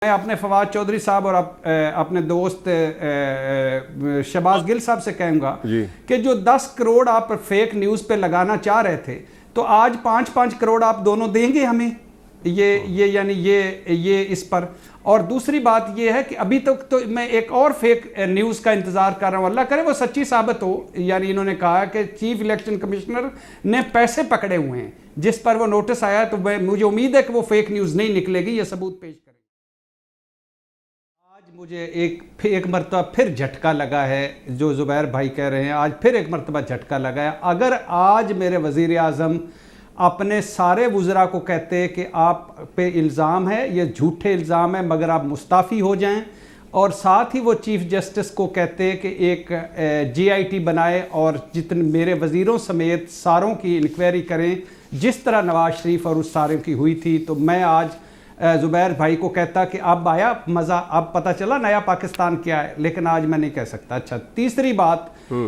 میں اپنے فواد چودھری صاحب اور اپنے دوست شہباز گل صاحب سے کہوں گا کہ جو 10 کروڑ آپ فیک نیوز پہ لگانا چاہ رہے تھے تو آج 5 کروڑ آپ دونوں دیں گے ہمیں یہ اس پر. اور دوسری بات یہ ہے کہ ابھی تک تو میں ایک اور فیک نیوز کا انتظار کر رہا ہوں, اللہ کرے وہ سچی ثابت ہو. یعنی انہوں نے کہا کہ چیف الیکشن کمشنر نے پیسے پکڑے ہوئے ہیں جس پر وہ نوٹس آیا, تو مجھے امید ہے کہ وہ فیک نیوز نہیں نکلے گی, یہ ثبوت پیش کریں. آج مجھے ایک مرتبہ پھر جھٹکا لگا ہے جو زبیر بھائی کہہ رہے ہیں, آج پھر ایک مرتبہ جھٹکا لگا ہے. اگر آج میرے وزیر اعظم اپنے سارے وزراء کو کہتے کہ آپ پہ الزام ہے, یہ جھوٹے الزام ہے, مگر آپ مستعفی ہو جائیں, اور ساتھ ہی وہ چیف جسٹس کو کہتے کہ ایک جی آئی ٹی بنائے اور جتنے میرے وزیروں سمیت ساروں کی انکوائری کریں جس طرح نواز شریف اور اس سارے کی ہوئی تھی, تو میں آج زبیر بھائی کو کہتا کہ اب آیا مزہ, اب پتہ چلا نیا پاکستان کیا ہے, لیکن آج میں نہیں کہہ سکتا. اچھا, تیسری بات,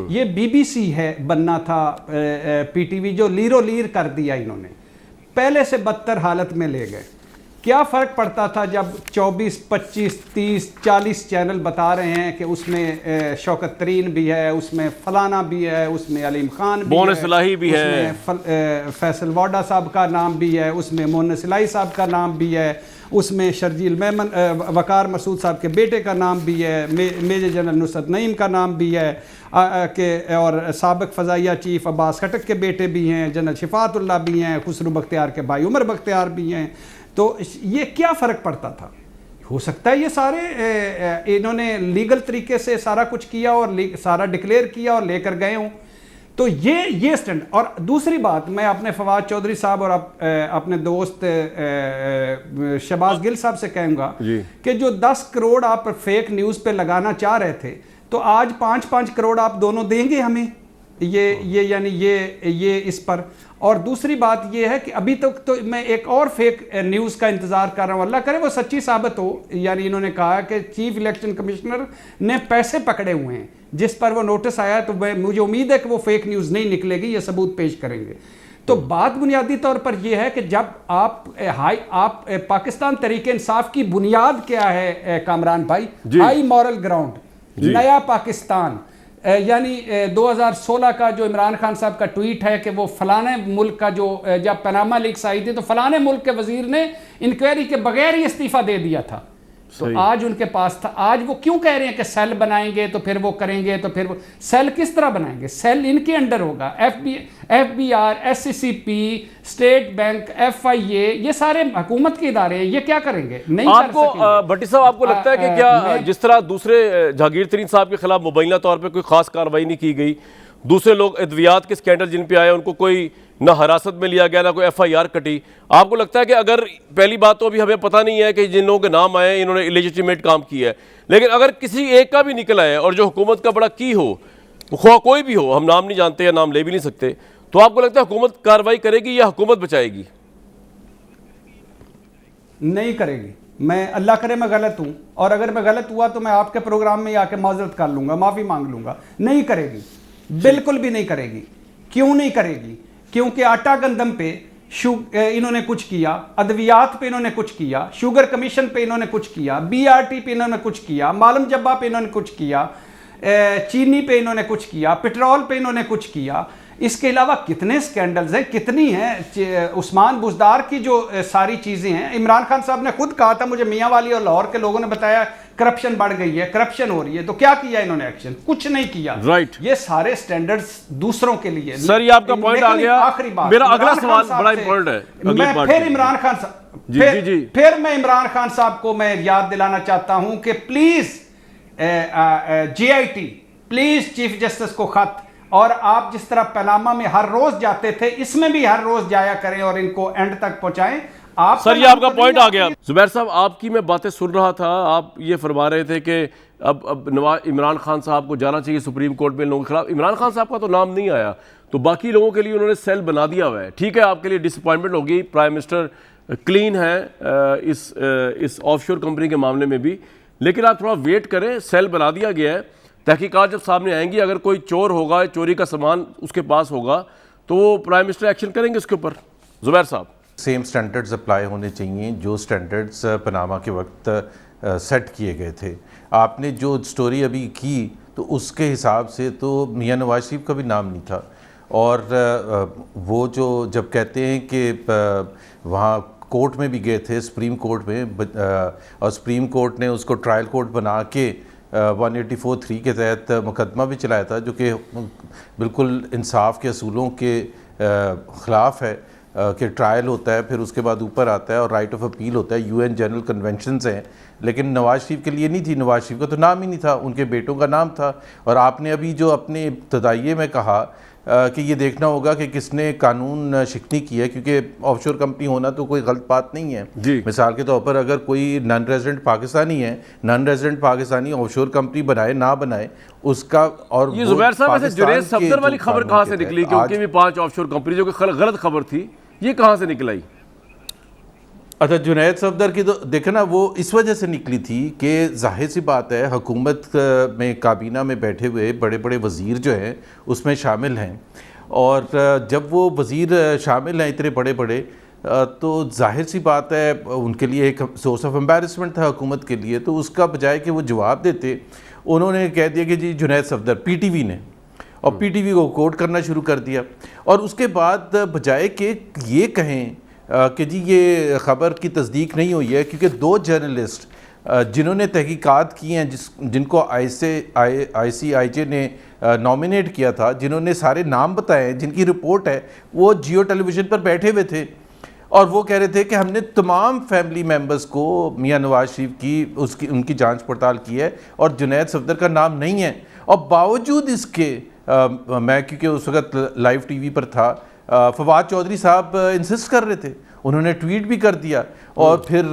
یہ بی بی سی ہے بننا تھا پی ٹی وی, جو لیرو لیر کر دیا انہوں نے, پہلے سے بدتر حالت میں لے گئے. کیا فرق پڑتا تھا جب 24 25 30 40 چینل بتا رہے ہیں کہ اس میں شوکت ترین بھی ہے, اس میں فلانا بھی ہے, اس میں علیم خان بھی ہے, صلاحی بھی ہے, اس میں فیصل واڈا صاحب کا نام بھی ہے, اس میں مونس صلاحی صاحب کا نام بھی ہے, اس میں شرجیل میمن وقار مسعود صاحب کے بیٹے کا نام بھی ہے, میجر جنرل نصرت نعیم کا نام بھی ہے, اور سابق فضائیہ چیف عباس خٹک کے بیٹے بھی ہیں, جنرل شفاعت اللہ بھی ہیں, خسرو بختیار کے بھائی عمر بختیار بھی ہیں. تو یہ کیا فرق پڑتا تھا؟ ہو سکتا ہے یہ سارے انہوں نے لیگل طریقے سے سارا کچھ کیا اور سارا ڈکلیئر کیا اور لے کر گئے ہوں, تو یہ سٹینڈ. اور دوسری بات, میں اپنے فواد چودھری صاحب اور اپنے دوست شہباز گل صاحب سے کہوں گا کہ جو 10 کروڑ آپ فیک نیوز پہ لگانا چاہ رہے تھے تو آج 5 کروڑ آپ دونوں دیں گے ہمیں یہ اس پر. اور دوسری بات یہ ہے کہ ابھی تک تو میں ایک اور فیک نیوز کا انتظار کر رہا ہوں, اللہ کرے وہ سچی ثابت ہو. یعنی انہوں نے کہا کہ چیف الیکشن کمشنر نے پیسے پکڑے ہوئے ہیں جس پر وہ نوٹس آیا, تو مجھے امید ہے کہ وہ فیک نیوز نہیں نکلے گی, یہ ثبوت پیش کریں گے. تو بات بنیادی طور پر یہ ہے کہ جب آپ پاکستان تحریک انصاف کی بنیاد کیا ہے کامران بھائی, ہائی مورل گراؤنڈ, نیا پاکستان. یعنی 2016 کا جو عمران خان صاحب کا ٹویٹ ہے کہ وہ فلانے ملک کا جو جب پاناما لیکس آئی تھی تو فلانے ملک کے وزیر نے انکوائری کے بغیر ہی استعفیٰ دے دیا تھا, تو آج ان کے پاس تھا. آج وہ کیوں کہہ رہے ہیں کہ سیل بنائیں گے تو پھر وہ کریں گے, تو پھر وہ سیل کس طرح بنائیں گے؟ سیل ان کے انڈر ہوگا, F B R, S C C P, State Bank, F I A, یہ سارے حکومت کے ادارے ہیں, یہ کیا کریں گے؟ نہیں کر سکیں گے. بھٹی صاحب, آپ کو لگتا ہے کہ کیا جس طرح دوسرے جہانگیر ترین صاحب کے خلاف مبینہ طور پہ کوئی خاص کارروائی نہیں کی گئی, دوسرے لوگ ادویات کے سکینڈل جن پہ آئے ان کو کوئی نہ حراست میں لیا گیا, نہ کوئی ایف آئی آر کٹی, آپ کو لگتا ہے کہ اگر پہلی بات تو ابھی ہمیں پتہ نہیں ہے کہ جن لوگوں کے نام آئے انہوں نے الیجیٹیمیٹ کام کیا ہے, لیکن اگر کسی ایک کا بھی نکل آئے اور جو حکومت کا بڑا کی ہو, خواہ کوئی بھی ہو, ہم نام نہیں جانتے یا نام لے بھی نہیں سکتے, تو آپ کو لگتا ہے حکومت کارروائی کرے گی یا حکومت بچائے گی؟ نہیں کرے گی. میں اللہ کرے میں غلط ہوں, اور اگر میں غلط ہوا تو میں آپ کے پروگرام میں آ کے معذرت کر لوں گا, معافی مانگ لوں گا. نہیں کرے گی, بالکل بھی نہیں کرے گی. کیوں نہیں کرے گی؟ کیونکہ آٹا گندم پہ انہوں نے کچھ کیا, ادویات پہ انہوں نے کچھ کیا, شوگر کمیشن پہ انہوں نے کچھ کیا, بی آر ٹی پہ انہوں نے کچھ کیا, معلم جبہ پہ انہوں نے کچھ کیا, چینی پہ انہوں نے کچھ کیا, پٹرول پہ انہوں نے کچھ کیا. اس کے علاوہ کتنے سکینڈلز ہیں, کتنی ہیں, عثمان بزدار کی جو ساری چیزیں ہیں. عمران خان صاحب نے خود کہا تھا, مجھے میاں والی اور لاہور کے لوگوں نے بتایا کرپشن بڑھ گئی ہے, کرپشن ہو رہی ہے. تو کیا کیا انہوں نے ایکشن؟ کچھ نہیں کیا. یہ سارے سٹینڈرز دوسروں کے لیے. سر یہ آپ کا پوائنٹ آ گیا. آخری بات, میرا اگلا سوال بڑا امپورٹنٹ ہے. میں پھر عمران خان صاحب پھر میں عمران خان صاحب کو میں یاد دلانا چاہتا ہوں کہ please J I T, please chief justice کو خط, اور آپ جس طرح پاناما میں ہر روز جاتے تھے اس میں بھی ہر روز جایا کریں اور ان کو اینڈ تک پہنچائیں. سر یہ آپ کا پوائنٹ آ گیا. زبیر صاحب, آپ کی میں باتیں سن رہا تھا, آپ یہ فرما رہے تھے کہ اب عمران خان صاحب کو جانا چاہیے سپریم کورٹ میں ان لوگوں کے خلاف. عمران خان صاحب کا تو نام نہیں آیا, تو باقی لوگوں کے لیے انہوں نے سیل بنا دیا ہوا ہے. ٹھیک ہے, آپ کے لیے ڈس اپوائنٹمنٹ ہوگی, پرائم منسٹر کلین ہے اس آف شور کمپنی کے معاملے میں بھی, لیکن آپ تھوڑا ویٹ کریں. سیل بنا دیا گیا ہے, تحقیقات جب سامنے آئیں گی, اگر کوئی چور ہوگا, چوری کا سامان اس کے پاس ہوگا, تو وہ پرائم منسٹر ایکشن کریں گے اس کے اوپر. زبیر صاحب. سیم سٹینڈرڈز اپلائی ہونے چاہیے جو سٹینڈرڈز پاناما کے وقت سیٹ کیے گئے تھے. آپ نے جو سٹوری ابھی کی تو اس کے حساب سے تو میاں نواز شریف کا بھی نام نہیں تھا, اور وہ جو جب کہتے ہیں کہ وہاں کورٹ میں بھی گئے تھے, سپریم کورٹ میں, اور سپریم کورٹ نے اس کو ٹرائل کورٹ بنا کے 184(3) کے تحت مقدمہ بھی چلایا تھا, جو کہ بالکل انصاف کے اصولوں کے خلاف ہے کہ ٹرائل ہوتا ہے, پھر اس کے بعد اوپر آتا ہے اور رائٹ آف اپیل ہوتا ہے, UN جنرل کنونشنز ہیں. لیکن نواز شریف کے لیے نہیں تھی, نواز شریف کا تو نام ہی نہیں تھا, ان کے بیٹوں کا نام تھا. اور آپ نے ابھی جو اپنے ابتدائیے میں کہا کہ یہ دیکھنا ہوگا کہ کس نے قانون شکنی کی ہے, کیونکہ آف شور کمپنی ہونا تو کوئی غلط بات نہیں ہے. مثال کے طور پر اگر کوئی نان ریزیڈنٹ پاکستانی ہے, نان ریزیڈنٹ پاکستانی آف شور کمپنی بنائے نہ بنائے اس کا, اور یہ زبیر صاحب ویسے جنید صفدر والی خبر کہاں سے نکلی کہ ان کی بھی 5 آف شور کمپنی, جو کہ غلط خبر تھی, یہ کہاں سے نکل آئی؟ اچھا, جنید صفدر کی تو دیکھیں نا, وہ اس وجہ سے نکلی تھی کہ ظاہر سی بات ہے حکومت میں کابینہ میں بیٹھے ہوئے بڑے بڑے وزیر جو ہیں اس میں شامل ہیں, اور جب وہ وزیر شامل ہیں اتنے بڑے بڑے, تو ظاہر سی بات ہے ان کے لیے ایک سورس آف امبیرسمنٹ تھا حکومت کے لیے. تو اس کا بجائے کہ وہ جواب دیتے, انہوں نے کہہ دیا کہ جی Junaid Safdar, P T V نے, اور پی ٹی وی کو کوٹ کرنا شروع کر دیا. اور اس کے بعد بجائے کہ یہ کہیں کہ جی یہ خبر کی تصدیق نہیں ہوئی ہے, کیونکہ 2 جرنلسٹ جنہوں نے تحقیقات کی ہیں, جن کو ICIJ نے نامینیٹ کیا تھا, جنہوں نے سارے نام بتائے ہیں, جن کی رپورٹ ہے, وہ جیو ٹیلی ویژن پر بیٹھے ہوئے تھے, اور وہ کہہ رہے تھے کہ ہم نے تمام فیملی ممبرز کو میاں نواز شریف کی ان کی جانچ پڑتال کی ہے, اور جنید صفدر کا نام نہیں ہے. اور باوجود اس کے, میں کیونکہ اس وقت لائیو ٹی وی پر تھا, فواد چودھری صاحب انسسٹ کر رہے تھے, انہوں نے ٹویٹ بھی کر دیا, اور پھر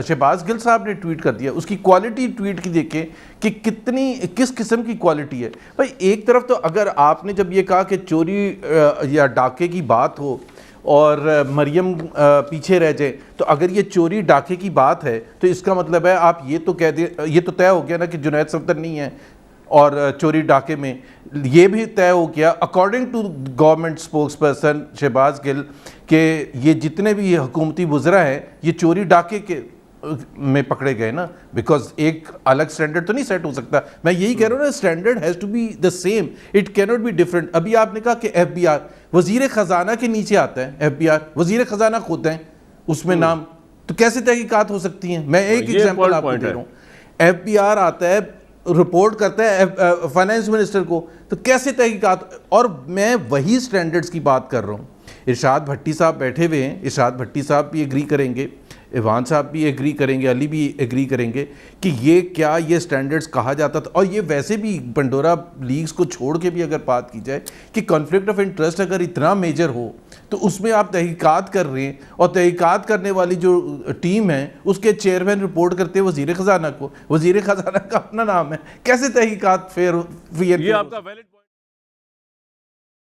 شہباز گل صاحب نے ٹویٹ کر دیا. اس کی کوالٹی ٹویٹ کی دیکھیں کہ کس قسم کی کوالٹی ہے. بھائی ایک طرف تو اگر آپ نے جب یہ کہا کہ چوری یا ڈاکے کی بات ہو اور مریم پیچھے رہ جائے, تو اگر یہ چوری ڈاکے کی بات ہے تو اس کا مطلب ہے آپ یہ تو کہہ دیں, یہ تو طے ہو گیا نا کہ جنید صفدر نہیں ہے, اور چوری ڈاکے میں یہ بھی طے ہو گیا according to government spokesperson Shahbaz Gill کہ یہ جتنے بھی یہ حکومتی وزراء ہیں یہ چوری ڈاکے کے میں پکڑے گئے نا, بیکاز ایک الگ سٹینڈرڈ تو نہیں سیٹ ہو سکتا. میں یہی کہہ رہا ہوں نا, standard has to be the same, it can not be different. ابھی آپ نے کہا کہ FBI وزیر خزانہ کے نیچے آتا ہے, FBI وزیر خزانہ خود ہیں اس میں نام, تو کیسے تحقیقات ہو سکتی ہیں؟ میں ایک ایگزامپل آپ کو دے رہا ہوں. FBI آتا ہے, رپورٹ کرتا ہے فائنانس منسٹر کو, تو کیسے تحقیقات؟ اور میں وہی سٹینڈرڈز کی بات کر رہا ہوں. ارشاد بھٹی صاحب بیٹھے ہوئے ہیں, ارشاد بھٹی صاحب بھی ایگری کریں گے, ایوان صاحب بھی ایگری کریں گے, علی بھی ایگری کریں گے کہ یہ سٹینڈرڈز کہا جاتا تھا. اور یہ ویسے بھی پنڈورا لیگز کو چھوڑ کے بھی اگر بات کی جائے کہ کنفلکٹ آف انٹرسٹ اگر اتنا میجر ہو تو اس میں آپ تحقیقات کر رہے ہیں, اور تحقیقات کرنے والی جو ٹیم ہے اس کے چیئرمین رپورٹ کرتے ہیں وزیر خزانہ کو, وزیر خزانہ کا اپنا نام ہے, کیسے تحقیقات فیئر؟ یہ آپ کا ویلڈ